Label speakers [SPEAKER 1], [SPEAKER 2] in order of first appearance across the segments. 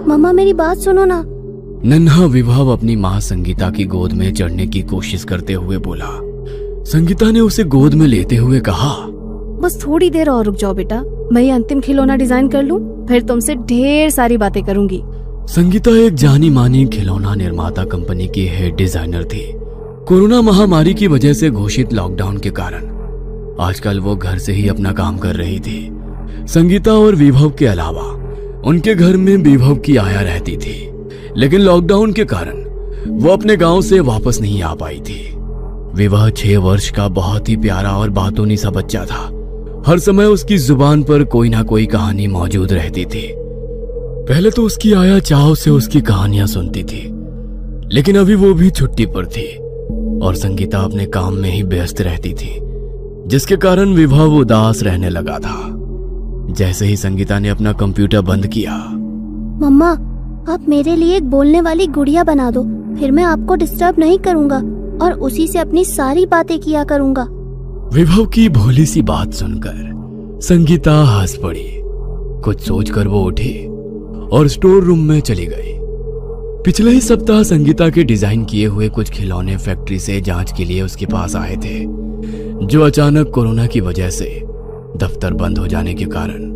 [SPEAKER 1] मम्मा मेरी बात सुनो ना।
[SPEAKER 2] नन्हा विभव अपनी माँ संगीता की गोद में चढ़ने की कोशिश करते हुए बोला। संगीता ने उसे गोद में लेते हुए कहा,
[SPEAKER 1] बस थोड़ी देर और रुक जाओ बेटा, मैं ये अंतिम खिलौना डिजाइन कर लूं, फिर तुमसे ढेर सारी बातें करूंगी।
[SPEAKER 2] संगीता एक जानी मानी खिलौना निर्माता कंपनी की हेड डिजाइनर थी। कोरोना महामारी की वजह से घोषित लॉकडाउन के कारण आजकल वो घर से ही अपना काम कर रही थी। संगीता और विभव के अलावा उनके घर में विभव की आया रहती थी, लेकिन लॉकडाउन के कारण वो अपने गांव से वापस नहीं आ पाई थी। विभव 6 वर्ष का बहुत ही प्यारा और बातूनी सा बच्चा था। हर समय उसकी जुबान पर कोई ना कोई कहानी मौजूद रहती थी। पहले तो उसकी आया चाव से उसकी कहानियां सुनती थी, लेकिन अभी वो भी छुट्टी पर थी और संगीता अपने काम में ही व्यस्त रहती थी, जिसके कारण विभव उदास रहने लगा था। जैसे ही संगीता ने अपना कंप्यूटर बंद किया,
[SPEAKER 1] मम्मा आप मेरे लिए एक बोलने वाली गुड़िया बना दो, फिर मैं आपको डिस्टर्ब नहीं करूंगा और उसी से अपनी सारी बातें किया करूंगा।
[SPEAKER 2] विभव की भोली सी बात सुनकर संगीता हंस पड़ी। कुछ सोचकर वो उठी और स्टोर रूम में चली गई। पिछले ही सप्ताह संगीता के डिजाइन किए हुए कुछ खिलौने फैक्ट्री से जांच के लिए उसके पास आए थे, जो अचानक कोरोना की वजह से दफ्तर बंद हो जाने के कारण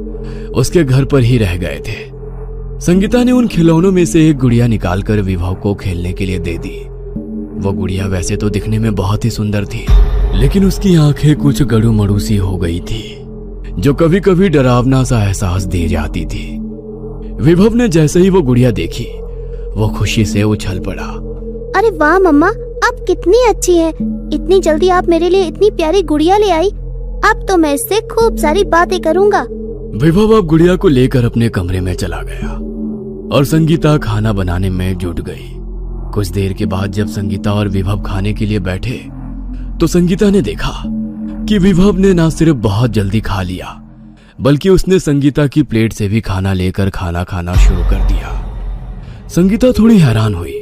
[SPEAKER 2] उसके घर पर ही रह गए थे। संगीता ने उन खिलौनों में से एक गुड़िया निकालकर विभव को खेलने के लिए दे दी। वो गुड़िया वैसे तो दिखने में बहुत ही सुंदर थी, लेकिन उसकी आंखें कुछ गड़ू मड़ू सी हो गई थी, जो कभी कभी डरावना सा एहसास दे जाती थी। विभव ने जैसे ही वो गुड़िया देखी, वो खुशी से उछल पड़ा।
[SPEAKER 1] अरे वाह मम्मा, आप कितनी अच्छी हैं। इतनी जल्दी आप मेरे लिए इतनी प्यारी गुड़िया ले आई। अब तो मैं इससे खूब सारी बातें करूंगा।
[SPEAKER 2] विभव अब गुड़िया को लेकर अपने कमरे में चला गया और संगीता खाना बनाने में जुट गई। कुछ देर के बाद जब संगीता और विभव खाने के लिए बैठे, तो संगीता ने देखा कि विभव ने ना सिर्फ बहुत जल्दी खा लिया, बल्कि उसने संगीता की प्लेट से भी खाना लेकर खाना खाना शुरू कर दिया। संगीता थोड़ी हैरान हुई।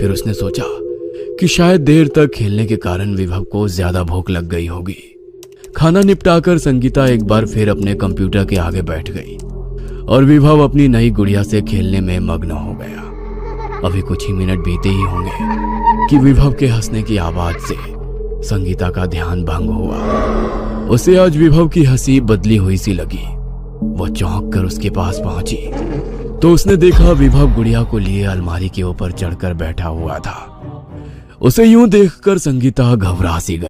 [SPEAKER 2] फिर उसने सोचा कि शायद देर तक खेलने के कारण विभव को ज्यादा भूख लग गई होगी। खाना निपटाकर संगीता एक बार फिर अपने कंप्यूटर के आगे बैठ गई और विभव अपनी नई गुड़िया से खेलने में मग्न हो गया। अभी कुछ ही मिनट बीते ही होंगे कि विभव के हंसने की आवाज से संगीता का ध्यान भंग हुआ। उसे आज विभव की हंसी बदली हुई सी लगी। वो चौंक कर उसके पास पहुंची तो उसने देखा विभव गुड़िया को लिए अलमारी के ऊपर चढ़कर बैठा हुआ था। उसे यूं देखकर संगीता घबरा सी गई।